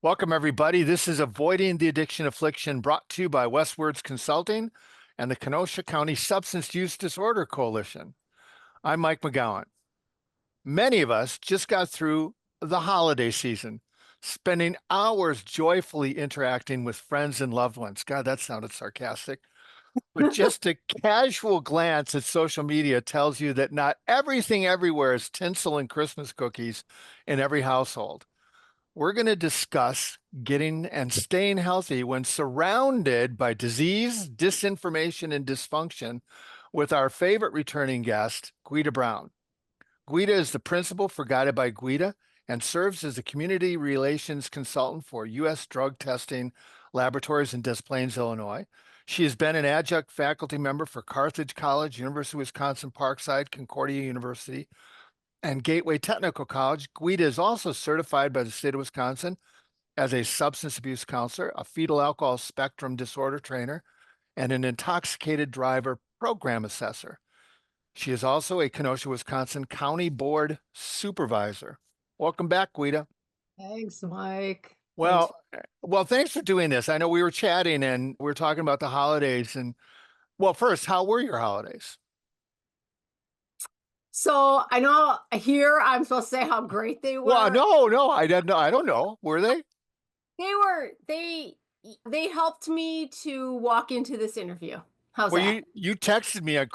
Welcome, everybody. This is Avoiding the Addiction Affliction, brought to you by Westwards Consulting and the Kenosha County Substance Use Disorder Coalition. I'm Mike McGowan. Many of us just got through the holiday season, spending hours joyfully interacting with friends and loved ones. God, that sounded sarcastic. But just a casual glance at social media tells you that not everything everywhere is tinsel and Christmas cookies in every household. We're going to discuss getting and staying healthy when surrounded by disease, disinformation, and dysfunction with our favorite returning guest, Guida Brown. Guida is the principal for Guided by Guida and serves as a community relations consultant for US Drug Testing Laboratories in Des Plaines, Illinois. She has been an adjunct faculty member for Carthage College, University of Wisconsin Parkside, Concordia University, and Gateway Technical College. Guida is also certified by the state of Wisconsin as a substance abuse counselor, a fetal alcohol spectrum disorder trainer, and an intoxicated driver program assessor. She is also a Kenosha, Wisconsin County Board Supervisor. Welcome back, Guida. Thanks, Mike. Thanks. Well, thanks for doing this. I know we were chatting and we were talking about the holidays. And well, first, how were your holidays? So I know here I'm supposed to say how great they were. Well, no, I don't know. I don't know. Were they? They helped me to walk into this interview. How's Well, that? you texted me on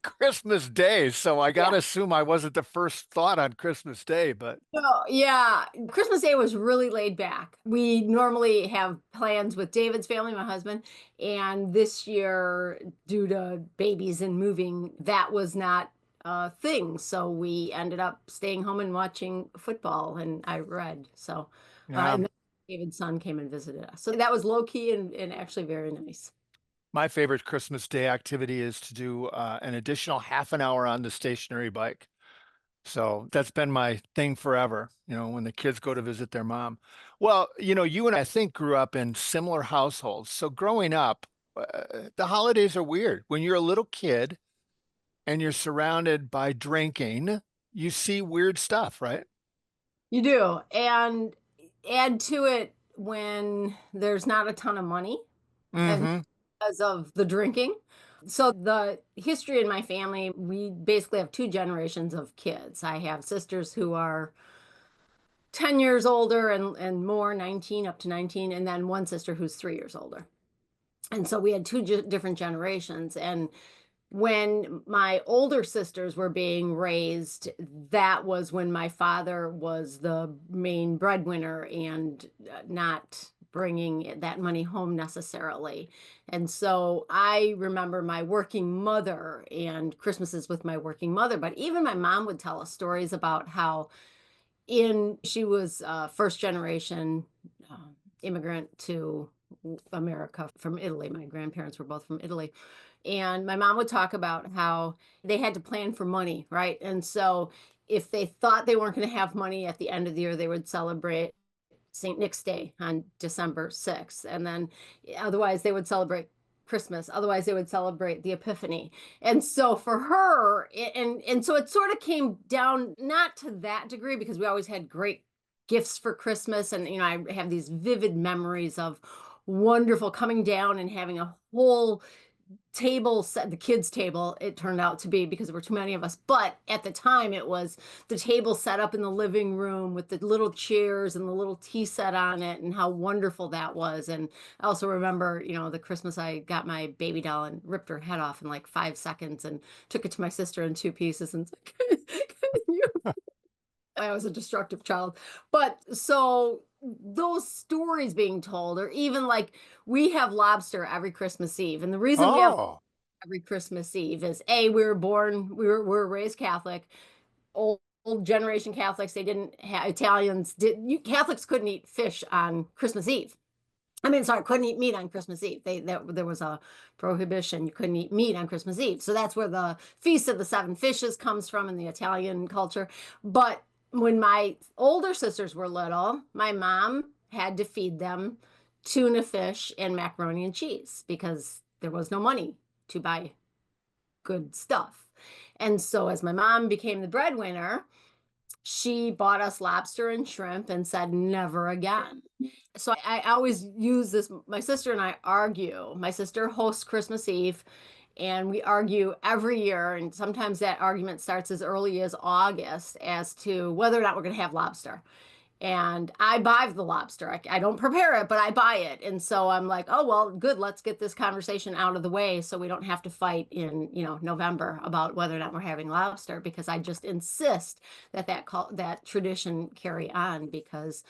Christmas Day, so I gotta Yeah. assume I wasn't the first thought on Christmas Day, but So, yeah, Christmas Day was really laid back. We normally have plans with David's family, my husband, and this year, due to babies and moving, that was not a thing. So we ended up staying home and watching football, and I read. So, yeah, and then David's son came and visited us. So that was low key and actually very nice. my favorite Christmas Day activity is to do an additional half an hour on the stationary bike. So that's been my thing forever, when the kids go to visit their mom. Well, you and I think grew up in similar households. So growing up, the holidays are weird. When you're a little kid and you're surrounded by drinking, you see weird stuff, right? You do. And add to it when there's not a ton of money and Mm-hmm. because of the drinking. So the history in my family, we basically have two generations of kids. I have sisters who are 10 years older and more, 19 up to 19, and then one sister who's 3 years older. And so we had two different generations. And when my older sisters were being raised, that was when my father was the main breadwinner and not bringing that money home necessarily. And so I remember my working mother and Christmases with my working mother, but even my mom would tell us stories about how she was first generation immigrant to America from Italy. My grandparents were both from Italy. And my mom would talk about how they had to plan for money, right? And so if they thought they weren't going to have money at the end of the year, they would celebrate St. Nick's Day on December 6th. And then otherwise they would celebrate Christmas. Otherwise they would celebrate the Epiphany. And so for her, and so it sort of came down, not to that degree, because we always had great gifts for Christmas. And, I have these vivid memories of wonderful coming down and having a whole table set, the kids table it turned out to be, because there were too many of us, but at the time it was the table set up in the living room with the little chairs and the little tea set on it, and how wonderful that was. And I also remember, the Christmas I got my baby doll and ripped her head off in like 5 seconds and took it to my sister in two pieces and said, I was a destructive child. But so those stories being told, or even like we have lobster every Christmas Eve. And the reason we have Oh, every Christmas Eve is we were raised Catholic, old generation Catholics. They didn't have Italians Catholics couldn't eat fish on Christmas Eve. I mean, sorry, couldn't eat meat on Christmas Eve. There was a prohibition. You couldn't eat meat on Christmas Eve. So that's where the Feast of the Seven Fishes comes from in the Italian culture. But when my older sisters were little, my mom had to feed them tuna fish and macaroni and cheese because there was no money to buy good stuff. And so as my mom became the breadwinner, she bought us lobster and shrimp and said, never again. So I always use this. My sister and I argue. My sister hosts Christmas Eve, and we argue every year. And sometimes that argument starts as early as August as to whether or not we're going to have lobster. And I buy the lobster. I don't prepare it, but I buy it. And so I'm like, oh, well, good. Let's get this conversation out of the way so we don't have to fight in, November about whether or not we're having lobster, because I just insist that tradition carry on, because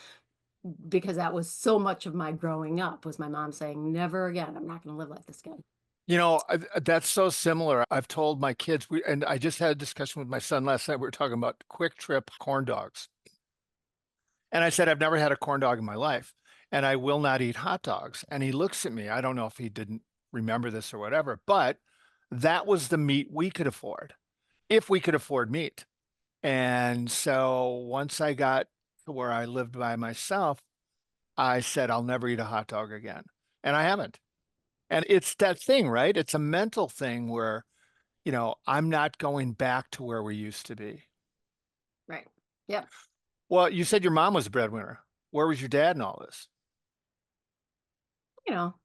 that was so much of my growing up, was my mom saying, never again. I'm not going to live like this again. That's so similar. I've told my kids, and I just had a discussion with my son last night. We were talking about Quick Trip corn dogs. And I said, I've never had a corn dog in my life, and I will not eat hot dogs. And he looks at me. I don't know if he didn't remember this or whatever, but that was the meat we could afford, if we could afford meat. And so once I got to where I lived by myself, I said, I'll never eat a hot dog again. And I haven't. And it's that thing, right? It's a mental thing where, I'm not going back to where we used to be. Right. Yep. Well, you said your mom was a breadwinner. Where was your dad in all this? You know,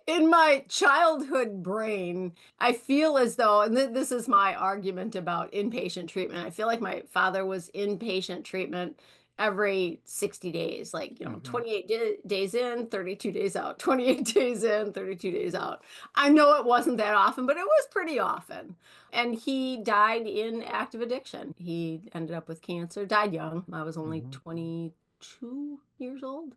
in my childhood brain, I feel as though, and this is my argument about inpatient treatment. I feel like my father was inpatient treatment every 60 days, like, 28 days in, 32 days out, 28 days in, 32 days out. I know it wasn't that often, but it was pretty often. And he died in active addiction. He ended up with cancer, died young. I was only Mhm. 22 years old.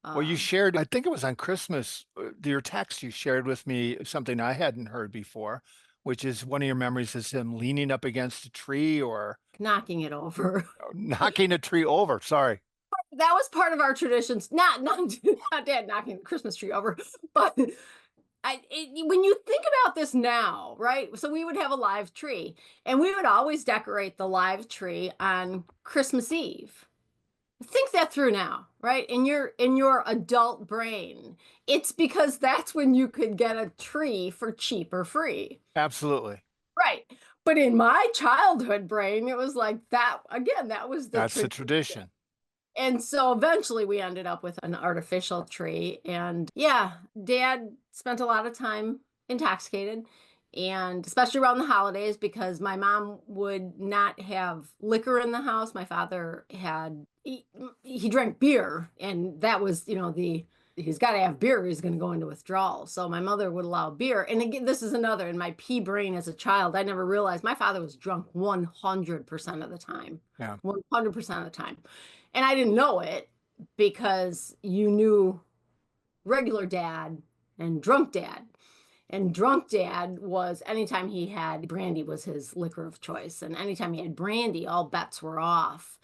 Well, you Um, shared, I think it was on Christmas, your text, you shared with me something I hadn't heard before, which is one of your memories is him leaning up against a tree or knocking it over. knocking a tree over. Sorry. That was part of our traditions. Not dad knocking the Christmas tree over, but when you think about this now, right? So we would have a live tree, and we would always decorate the live tree on Christmas Eve. Think that through now, right? In your adult brain, it's because that's when you could get a tree for cheap or free. Absolutely. Right. But in my childhood brain, it was like that again, that was the That's the tradition. tradition. And so eventually we ended up with an artificial tree. And yeah, dad spent a lot of time intoxicated, and especially around the holidays, because my mom would not have liquor in the house. My father he drank beer, and that was, he's got to have beer. He's going to go into withdrawal. So my mother would allow beer. And again, this is another in my pea brain as a child. I never realized my father was drunk 100% of the time. Yeah. 100% of the time. And I didn't know it, because you knew regular dad and drunk dad. And drunk dad was, anytime he had brandy was his liquor of choice. And anytime he had brandy, all bets were off.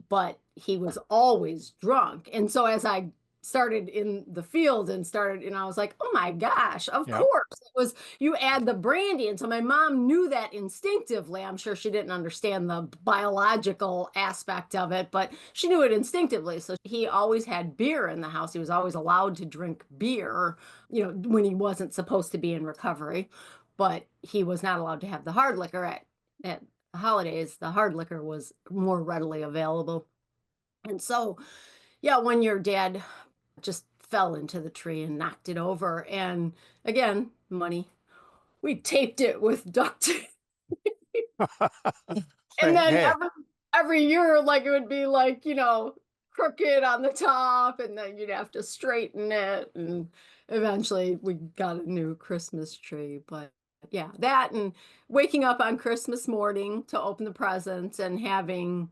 But he was always drunk. And so as I started in the field and I was like, oh my gosh, of Yep. course. It was, you add the brandy. And so my mom knew that instinctively. I'm sure she didn't understand the biological aspect of it, but she knew it instinctively. So he always had beer in the house. He was always allowed to drink beer, when he wasn't supposed to be in recovery, but he was not allowed to have the hard liquor at holidays. The hard liquor was more readily available. And so, yeah, when your dad just fell into the tree and knocked it over, and again, money, we taped it with duct tape. And then Hey, every year, like, it would be like, crooked on the top, and then you'd have to straighten it. And eventually we got a new Christmas tree. But yeah, that and waking up on Christmas morning to open the presents and having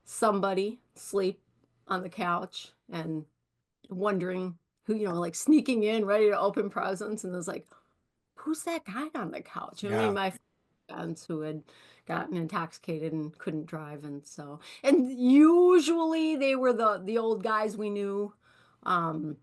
somebody sleep on the couch and wondering who, like sneaking in ready to open presents. And it's like, who's that guy on the couch? I mean, yeah. my friends who had gotten intoxicated and couldn't drive. And usually they were the old guys we knew. Um,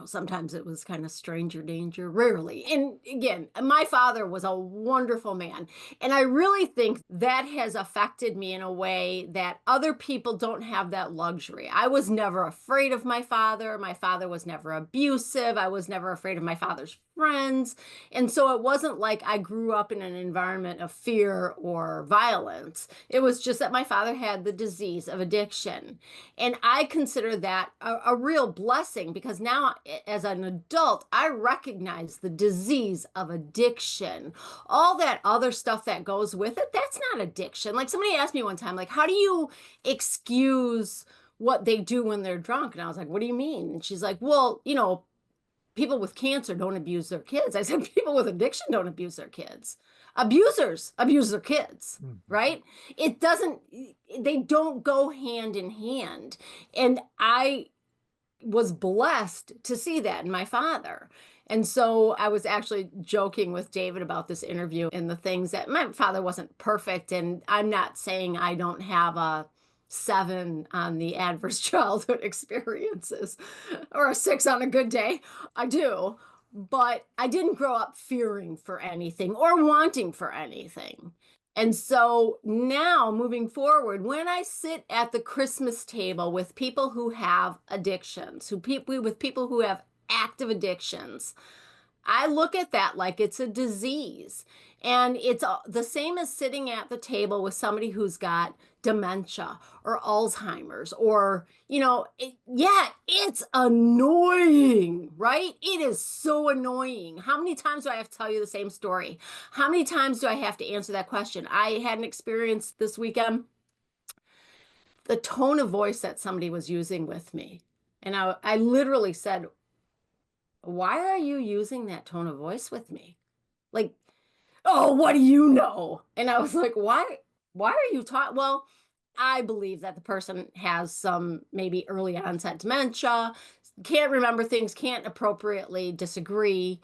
sometimes it was kind of stranger danger, rarely. And again, my father was a wonderful man. And I really think that has affected me in a way that other people don't have that luxury. I was never afraid of my father. My father was never abusive. I was never afraid of my father's friends. And so it wasn't like I grew up in an environment of fear or violence. It was just that my father had the disease of addiction. And I consider that a real blessing because now, as an adult, I recognize the disease of addiction. All that other stuff that goes with it, that's not addiction. Like somebody asked me one time, like, how do you excuse what they do when they're drunk? And I was like, what do you mean? And she's like, well, people with cancer don't abuse their kids. I said, people with addiction don't abuse their kids. Abusers abuse their kids, right? It doesn't, they don't go hand in hand. And I was blessed to see that in my father. And so I was actually joking with David about this interview and the things that my father wasn't perfect. And I'm not saying I don't have a 7 on the adverse childhood experiences or a 6 on a good day. I do. But I didn't grow up fearing for anything or wanting for anything. And so now moving forward, when I sit at the Christmas table with people who have addictions, with people who have active addictions, I look at that like it's a disease. And it's the same as sitting at the table with somebody who's got dementia or Alzheimer's or, it's annoying, right? It is so annoying. How many times do I have to tell you the same story? How many times do I have to answer that question? I had an experience this weekend, the tone of voice that somebody was using with me. And I literally said, why are you using that tone of voice with me? Like, oh, what do you know? And I was like, why are you talking? Well, I believe that the person has some maybe early onset dementia, can't remember things, can't appropriately disagree,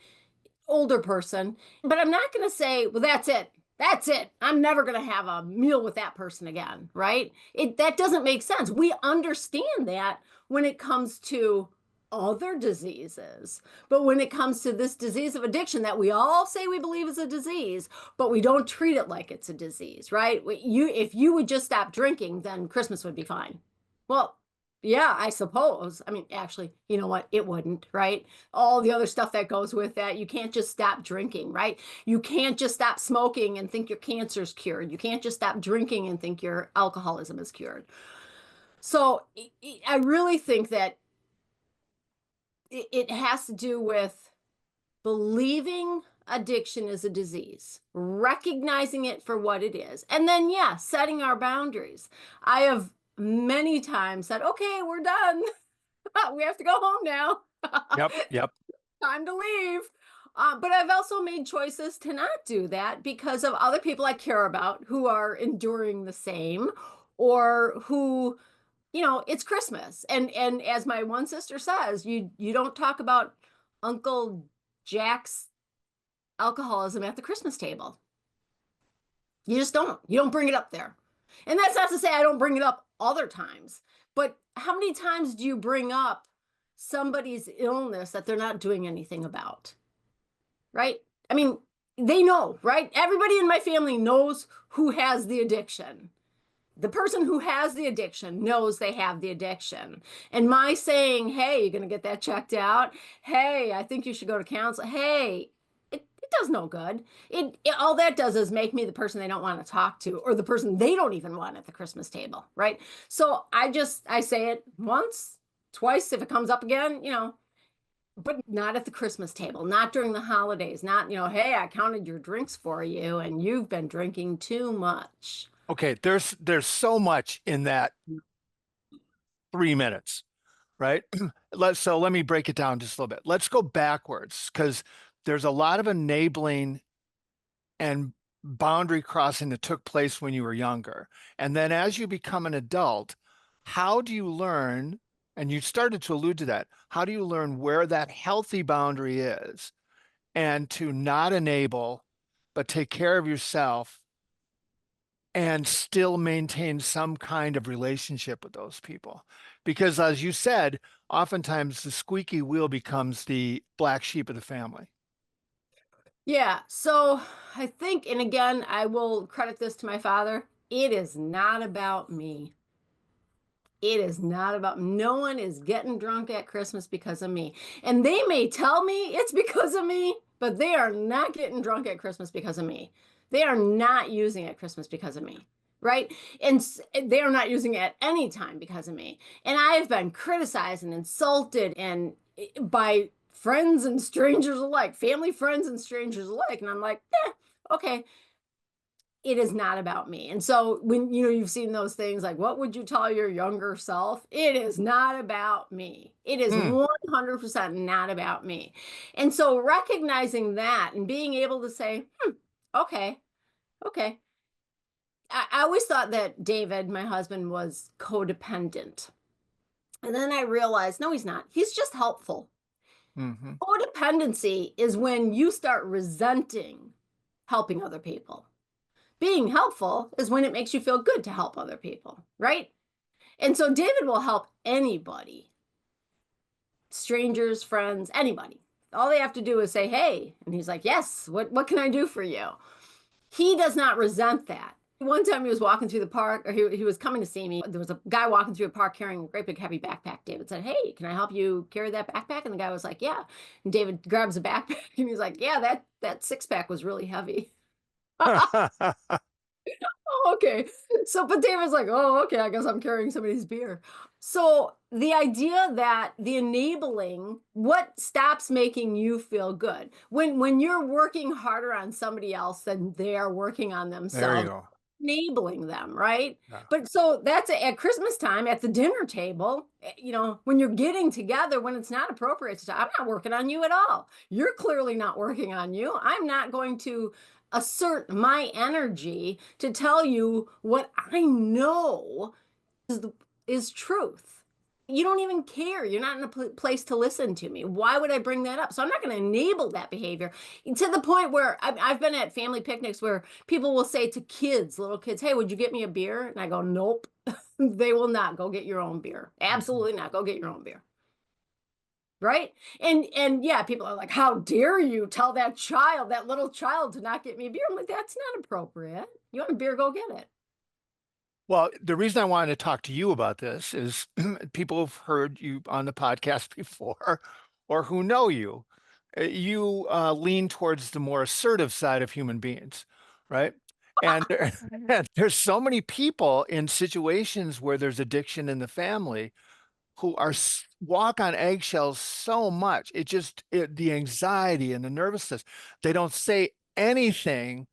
older person. But I'm not going to say, well, that's it. That's it. I'm never going to have a meal with that person again, right? That doesn't make sense. We understand that when it comes to other diseases. But when it comes to this disease of addiction that we all say we believe is a disease, but we don't treat it like it's a disease, right? If you would just stop drinking, then Christmas would be fine. Well, yeah, I suppose. I mean, actually, you know what? It wouldn't, right? All the other stuff that goes with that. You can't just stop drinking, right? You can't just stop smoking and think your cancer's cured. You can't just stop drinking and think your alcoholism is cured. So I really think that it has to do with believing addiction is a disease, recognizing it for what it is, and then, yeah, setting our boundaries. I have many times said, okay, we're done. We have to go home now. Yep. Time to leave. But I've also made choices to not do that because of other people I care about who are enduring the same or who it's Christmas. And as my one sister says, you don't talk about Uncle Jack's alcoholism at the Christmas table. You just don't. You don't bring it up there. And that's not to say I don't bring it up other times, but how many times do you bring up somebody's illness that they're not doing anything about? Right? I mean, they know, right? Everybody in my family knows who has the addiction. The person who has the addiction knows they have the addiction. And my saying, hey, you're going to get that checked out. Hey, I think you should go to counseling. Hey, it does no good. All that does is make me the person they don't want to talk to or the person they don't even want at the Christmas table, right? So I say it once, twice if it comes up again, but not at the Christmas table, not during the holidays, not, hey, I counted your drinks for you and you've been drinking too much. Okay, there's so much in that 3 minutes, right? So let me break it down just a little bit. Let's go backwards because there's a lot of enabling and boundary crossing that took place when you were younger. And then as you become an adult, how do you learn, and you started to allude to that, how do you learn where that healthy boundary is and to not enable, but take care of yourself and still maintain some kind of relationship with those people? Because as you said, oftentimes the squeaky wheel becomes the black sheep of the family. Yeah. So I think, and again, I will credit this to my father. It is not about me. It is not about, no one is getting drunk at Christmas because of me. And they may tell me it's because of me, but they are not getting drunk at Christmas because of me. They are not using it at Christmas because of me. Right. And they are not using it at any time because of me. And I have been criticized and insulted and by friends and strangers alike, family, friends, and strangers alike. And I'm like, okay, it is not about me. And so when you've seen those things like, what would you tell your younger self? It is not about me. It is Hmm. 100% not about me. And so recognizing that and being able to say, okay, okay. I always thought that David, my husband, was codependent. And then I realized, no, he's not. He's just helpful. Hmm. Codependency is when you start resenting helping other people. Being helpful is when it makes you feel good to help other people, right? And so David will help anybody, strangers, friends, anybody. All they have to do is say, hey. And he's like, yes, what can I do for you? He does not resent that. One time he was walking through the park, or he was coming to see me. There was a guy walking through a park carrying a great big heavy backpack. David said, hey, can I help you carry that backpack? And the guy was like, yeah. And David grabs a backpack and he's like, yeah, that six pack was really heavy. Oh, okay. So, but David's like, oh, okay, I guess I'm carrying somebody's beer. So the idea that the enabling, what stops making you feel good? When you're working harder on somebody else than they are working on There you themselves, go. enabling them, right? Yeah. But so that's at Christmas time at the dinner table, when you're getting together, when it's not appropriate to, I'm not working on you at all. You're clearly not working on you. I'm not going to assert my energy to tell you what I know is truth. You don't even care. You're not in a place to listen to me. Why would I bring that up? So I'm not going to enable that behavior to the point where I've been at family picnics where people will say to kids, little kids, hey, would you get me a beer? And I go, nope, they will not. Go get your own beer. Mhm. Absolutely not. Go get your own beer. Right. And yeah, people are like, how dare you tell that little child to not get me a beer? I'm like, that's not appropriate. You want a beer, go get it. Well, the reason I wanted to talk to you about this is people have heard you on the podcast before or who know you. You lean towards the more assertive side of human beings, right? And and there's so many people in situations where there's addiction in the family who are walk on eggshells so much. The anxiety and the nervousness. They don't say anything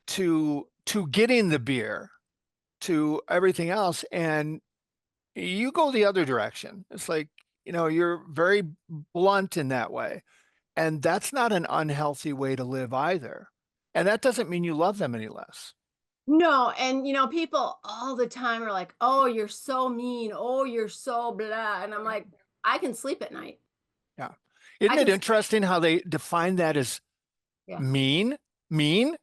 to getting the beer, to everything else, and you go the other direction. It's like, you're very blunt in that way. And that's not an unhealthy way to live either. And that doesn't mean you love them any less. No, and people all the time are like, oh, you're so mean. Oh, you're so blah. And I'm like, I can sleep at night. Yeah. I Isn't it can, interesting how they define that as yeah. mean? Mean?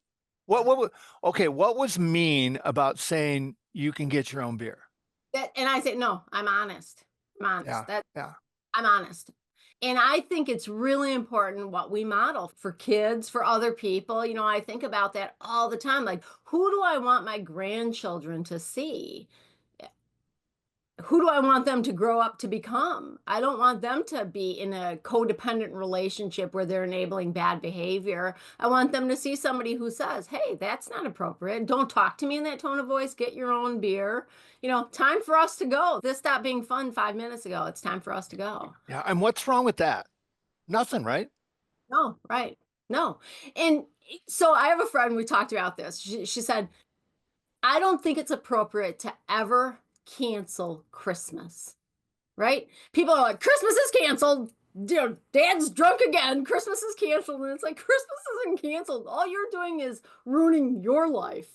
Okay, what was mean about saying you can get your own beer? And I say, no, I'm honest. I'm honest. Yeah. Yeah. I'm honest. And I think it's really important what we model for kids, for other people. I think about that all the time. Like, who do I want my grandchildren to see? Who do I want them to grow up to become? I don't want them to be in a codependent relationship where they're enabling bad behavior. I want them to see somebody who says, hey, that's not appropriate. Don't talk to me in that tone of voice. Get your own beer. Time for us to go. This stopped being fun 5 minutes ago. It's time for us to go. Yeah. And what's wrong with that? Nothing, right? No, right. No. And so I have a friend, we talked about this. She said, I don't think it's appropriate to ever cancel Christmas, right? People are like, Christmas is canceled. Dad's drunk again. Christmas is canceled. And it's like, Christmas isn't canceled. All you're doing is ruining your life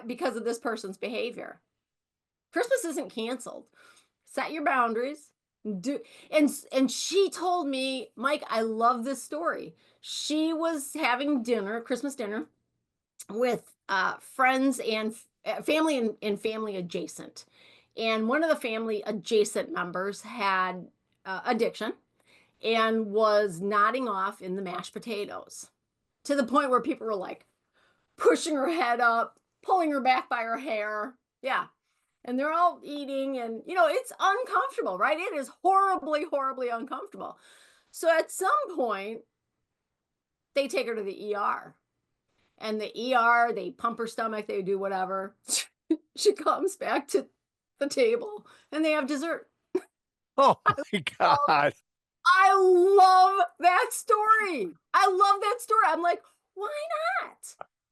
because of this person's behavior. Christmas isn't canceled. Set your boundaries. Do and she told me, Mike, I love this story. She was having dinner, Christmas dinner, with friends and family and family adjacent. And one of the family adjacent members had addiction and was nodding off in the mashed potatoes to the point where people were like pushing her head up, pulling her back by her hair. Yeah. And they're all eating, and it's uncomfortable, right? It is horribly, horribly uncomfortable. So at some point, they take her to the ER. And the ER, they pump her stomach, they do whatever. She comes back to the table and they have dessert. Oh my God. I love that story. I love that story. I'm like, why not?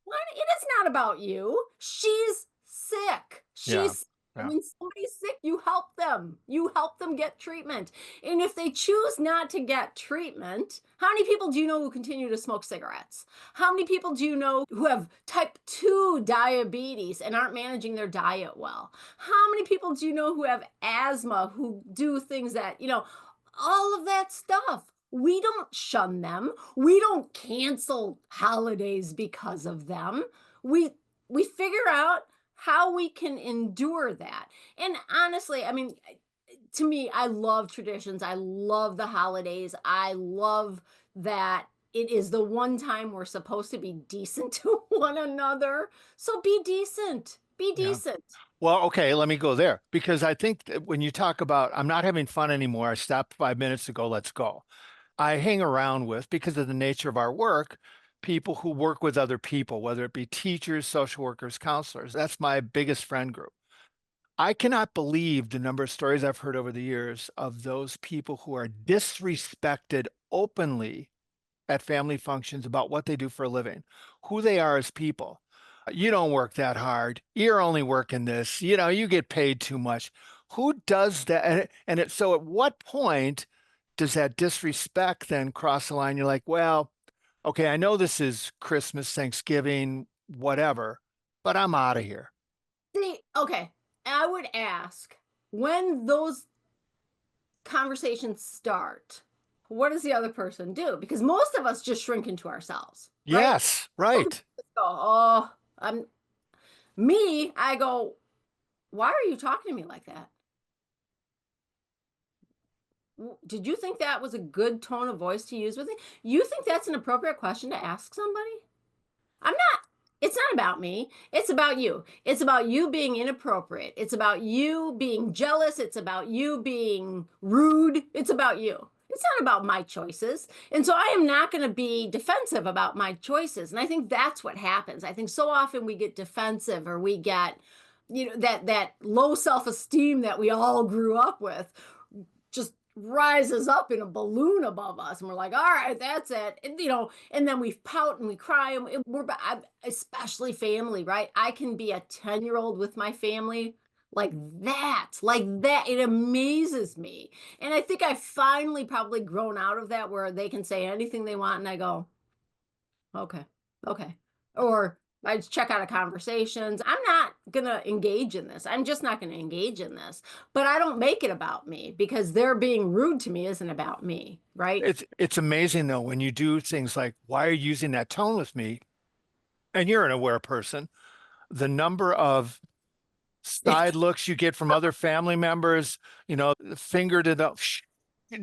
Why not? It is not about you. She's sick. Yeah. When somebody's sick, you help them. You help them get treatment. And if they choose not to get treatment, how many people do you know who continue to smoke cigarettes? How many people do you know who have type 2 diabetes and aren't managing their diet well? How many people do you know who have asthma, who do things that, all of that stuff? We don't shun them. We don't cancel holidays because of them. We figure out how we can endure that. And honestly, I mean, to me, I love traditions. I love the holidays. I love that it is the one time we're supposed to be decent to one another. So be decent. Be Yeah. decent. Well, okay, let me go there because I think that when you talk about I'm not having fun anymore, I stopped 5 minutes ago, let's go. I hang around with, because of the nature of our work, people who work with other people, whether it be teachers, social workers, counselors. That's my biggest friend group. I cannot believe the number of stories I've heard over the years of those people who are disrespected openly at family functions about what they do for a living, who they are as people. You don't work that hard. You're only working this. You get paid too much. Who does that? So at what point does that disrespect then cross the line? You're like, well, okay, I know this is Christmas, Thanksgiving, whatever, but I'm out of here. See, okay. I would ask, when those conversations start, what does the other person do? Because most of us just shrink into ourselves, right? Yes, right. Oh, I go, why are you talking to me like that? Did you think that was a good tone of voice to use with me? You think that's an appropriate question to ask somebody? It's not about me. It's about you. It's about you being inappropriate. It's about you being jealous. It's about you being rude. It's about you. It's not about my choices. And so I am not going to be defensive about my choices. And I think that's what happens. I think so often we get defensive, or we get, that low self-esteem that we all grew up with just rises up in a balloon above us, and we're like, all right, that's it. And then we pout and we cry, and especially family, right? I can be a 10-year-old with my family like that. It amazes me. And I think I've finally probably grown out of that, where they can say anything they want and I go, okay, okay. Or I check out of conversations. I'm not going to engage in this. I'm just not going to engage in this. But I don't make it about me, because they're being rude to me isn't about me, right? It's amazing though when you do things like, why are you using that tone with me? And you're an aware person, the number of side looks you get from other family members, the finger to the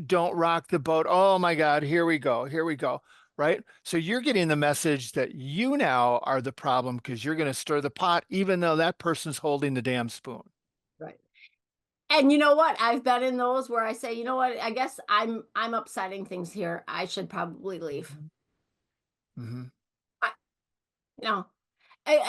don't rock the boat. Oh my God, here we go. Here we go. Right. So you're getting the message that you now are the problem because you're going to stir the pot, even though that person's holding the damn spoon. Right. And you know what? I've been in those where I say, you know what? I guess I'm upsetting things here. I should probably leave. Mm-hmm. I, you know,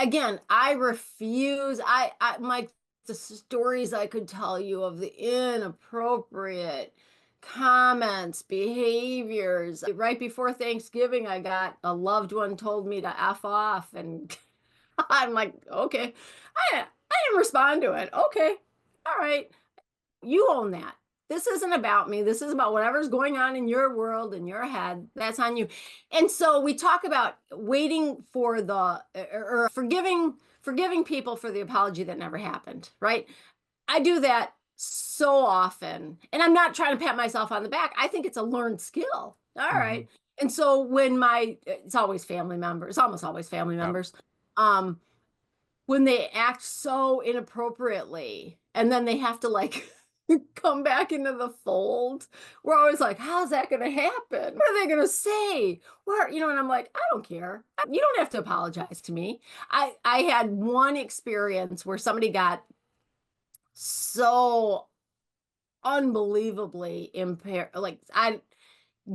again, I refuse. The stories I could tell you of the inappropriate comments, behaviors. Right before Thanksgiving, I got a loved one told me to F off, and I'm like, okay. I didn't respond to it. Okay. All right. You own that. This isn't about me. This is about whatever's going on in your world, in your head. That's on you. And so we talk about waiting for or forgiving people for the apology that never happened, right? I do that so often. And I'm not trying to pat myself on the back. I think it's a learned skill. All right. Mm-hmm. And so when it's always family members, almost always family Yeah. members. Um, when they act so inappropriately and then they have to like come back into the fold. We're always like, how's that going to happen? What are they going to say? Where, and I'm like, I don't care. You don't have to apologize to me. I had one experience where somebody got so unbelievably impaired. Like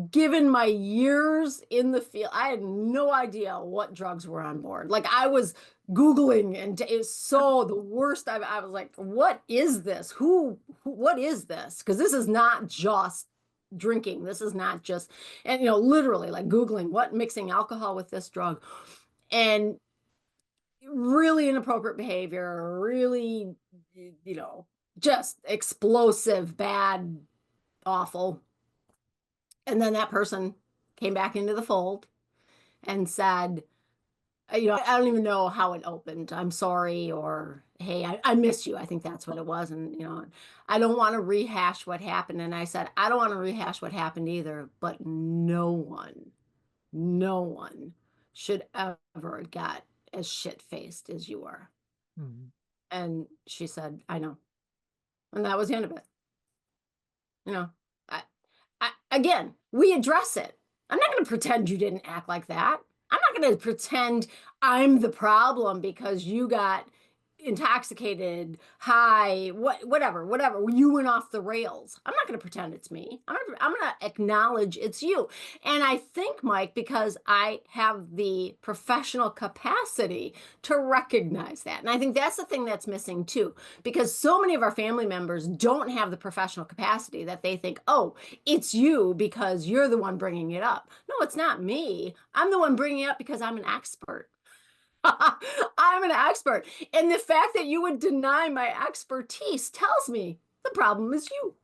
given my years in the field, I had no idea what drugs were on board. Like I was Googling and it's so the worst. I was like, what is this? What is this? Because this is not just drinking. This is not just, and literally like Googling what mixing alcohol with this drug and really inappropriate behavior, really, just explosive, bad, awful. And then that person came back into the fold and said, I don't even know how it opened. I'm sorry, or hey, I miss you. I think that's what it was. And, I don't want to rehash what happened. And I said, I don't want to rehash what happened either, but no one should ever get as shit-faced as you are. Mhm. And she said, I know. And that was the end of it. I, again, we address it. I'm not going to pretend you didn't act like that. I'm not going to pretend I'm the problem because you got intoxicated, high, whatever, you went off the rails. I'm not going to pretend it's me. I'm going to acknowledge it's you. And I think, Mike, because I have the professional capacity to recognize that. And I think that's the thing that's missing too, because so many of our family members don't have the professional capacity that they think, oh, it's you because you're the one bringing it up. No, it's not me. I'm the one bringing it up because I'm an expert. I'm an expert. And the fact that you would deny my expertise tells me the problem is you.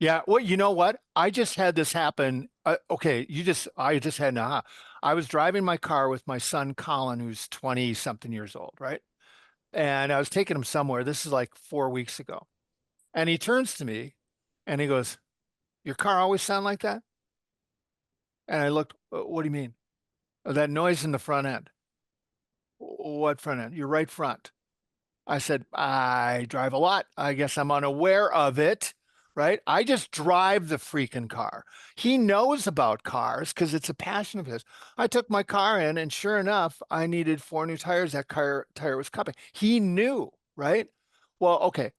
Yeah. Well, you know what? I just had this happen. Okay. I just had an aha. I was driving my car with my son, Colin, who's 20 something years old, right? And I was taking him somewhere. This is like 4 weeks ago. And he turns to me and he goes, your car always sound like that? And I looked, what do you mean? That noise in the front end. What front end? Your right front. I said, I drive a lot. I guess I'm unaware of it, right? I just drive the freaking car. He knows about cars because it's a passion of his. I took my car in, and sure enough, I needed 4 new tires. That car tire was cupping. He knew, right? Well, okay.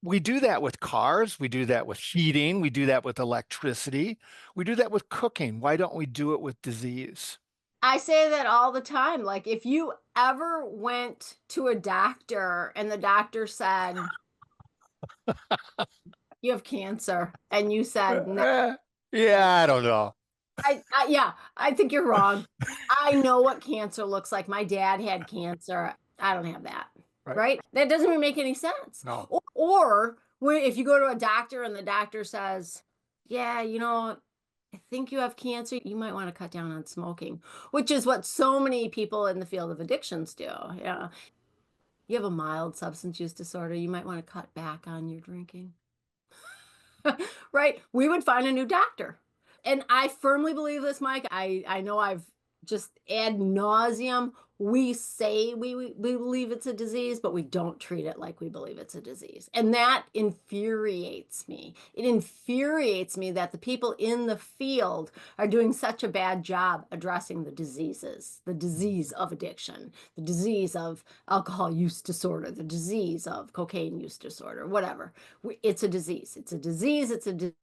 We do that with cars. We do that with heating. We do that with electricity. We do that with cooking. Why don't we do it with disease? I say that all the time. Like, if you ever went to a doctor and the doctor said, you have cancer, and you said, no, Yeah, I don't know. yeah, I think you're wrong. I know what cancer looks like. My dad had cancer. I don't have that. Right? Right? That doesn't even make any sense. No. Or if you go to a doctor and the doctor says, yeah, I think you have cancer, you might want to cut down on smoking, which is what so many people in the field of addictions do. Yeah. You have a mild substance use disorder, you might want to cut back on your drinking. Right? We would find a new doctor. And I firmly believe this, Mike. I know I've just ad nauseum. We say we believe it's a disease, but we don't treat it like we believe it's a disease. And that infuriates me. It infuriates me that the people in the field are doing such a bad job addressing the diseases, the disease of addiction, the disease of alcohol use disorder, the disease of cocaine use disorder, whatever. It's a disease. It's a disease. It's a disease.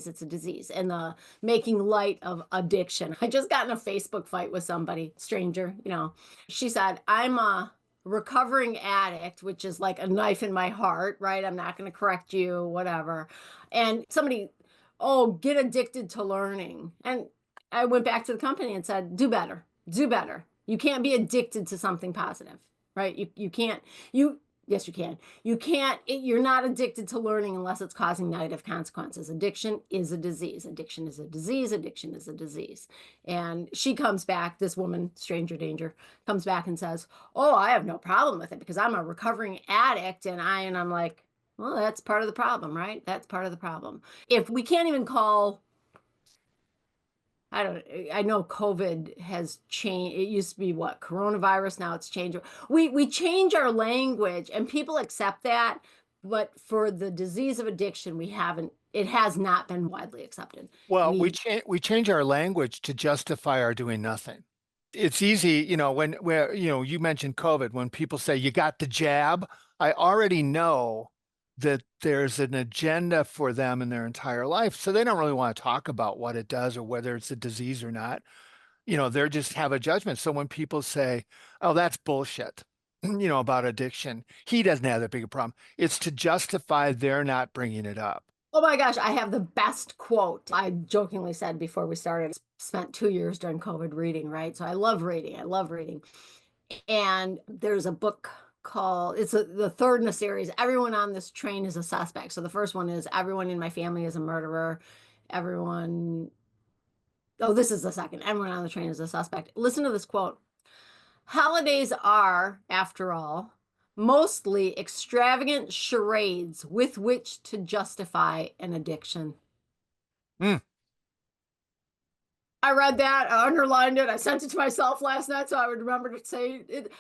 It's a disease. And the making light of addiction. I just got in a Facebook fight with somebody, stranger, She said, I'm a recovering addict, which is like a knife in my heart, right? I'm not going to correct you, whatever. And somebody, oh, get addicted to learning. And I went back to the company and said, do better, do better. You can't be addicted to something positive, right? You can't, yes, you can. You can't, you're not addicted to learning unless it's causing negative consequences. Addiction is a disease. Addiction is a disease. Addiction is a disease. And she comes back, this woman, stranger danger, comes back and says, oh, I have no problem with it because I'm a recovering addict. And I'm like, well, that's part of the problem, right? That's part of the problem. If we can't even call, I know COVID has changed. It used to be what, coronavirus, now it's changed. We change our language and people accept that, but for the disease of addiction, it has not been widely accepted. Well, We we change our language to justify our doing nothing. It's easy, you mentioned COVID, when people say you got the jab, I already know that there's an agenda for them in their entire life. So they don't really want to talk about what it does or whether it's a disease or not. They're just have a judgment. So when people say, oh, that's bullshit, about addiction, he doesn't have that big a problem. It's to justify their not bringing it up. Oh my gosh, I have the best quote. I jokingly said before we started, spent 2 years during COVID reading, right? So I love reading. I love reading. And there's a book called, the third in the series, Everyone on This Train is a Suspect. So the first one is Everyone in My Family is a Murderer. Everyone, oh, this is the second. Everyone on the Train is a Suspect. Listen to this quote. Holidays are, after all, mostly extravagant charades with which to justify an addiction. Mm, I read that, I underlined it, I sent it to myself last night so I would remember to say it,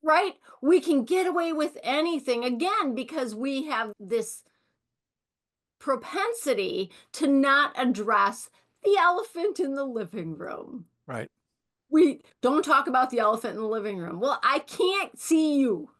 right? We can get away with anything again because we have this propensity to not address the elephant in the living room. right, We don't talk about the elephant in the living room. Well, I can't see you.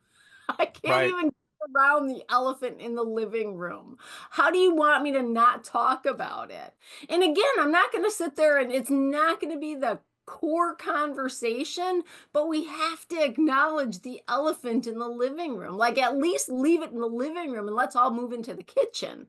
I can't right. even get around the elephant in the living room. How do you want me to not talk about it? And again, I'm not going to sit there and it's not going to be the core conversation, but we have to acknowledge the elephant in the living room. Like, at least leave it in the living room and let's all move into the kitchen.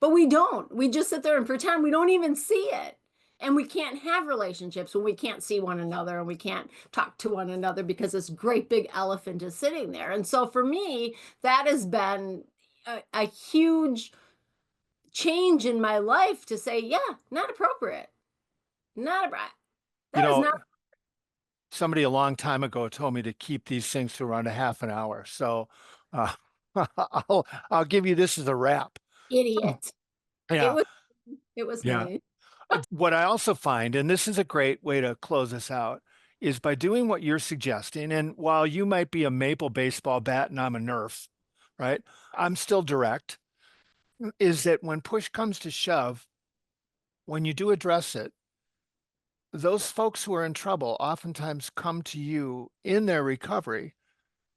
But we don't. We just sit there and pretend we don't even see it. And we can't have relationships when we can't see one another and we can't talk to one another because this great big elephant is sitting there. And so for me, that has been a huge change in my life to say, yeah, not appropriate. Not appropriate. You That is know, not somebody a long time ago told me to keep these things to around a half an hour. So uh, I'll give you this as a wrap. idiot. It Yeah, was it was yeah. me. What I also find, and this is a great way to close this out, is by doing what you're suggesting. And while you might be a maple baseball bat and I'm a Nerf, right? I'm still direct. Is that when push comes to shove, when you do address it, those folks who are in trouble oftentimes come to you in their recovery,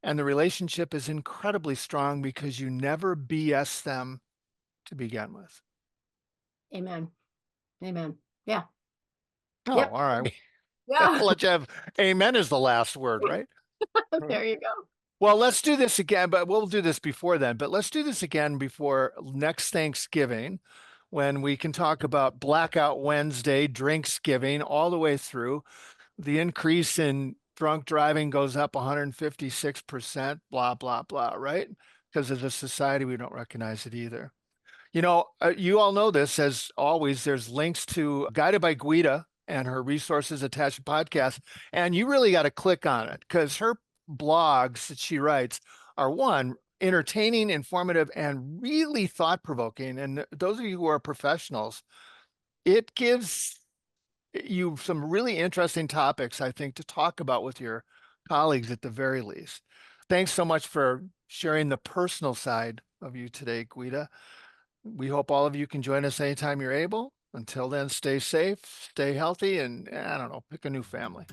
and the relationship is incredibly strong because you never BS them to begin with. Amen. Amen. Yeah. Oh, Yep. all right. Yeah. I'll let you have amen as the last word, right? There you go. Well, let's do this again, but we'll do this before then. But let's do this again before next Thanksgiving, when we can talk about Blackout Wednesday, Drinksgiving, all the way through. The increase in drunk driving goes up 156%, blah, blah, blah, right? Because as a society, we don't recognize it either. You all know this. As always, there's links to Guided by Guida and her resources attached to podcast. And you really got to click on it because her blogs that she writes are, one, entertaining, informative, and really thought provoking. And those of you who are professionals, it gives you some really interesting topics, I think, to talk about with your colleagues at the very least. Thanks so much for sharing the personal side of you today, Guida. We hope all of you can join us anytime you're able. Until then, stay safe, stay healthy, and I don't know, pick a new family.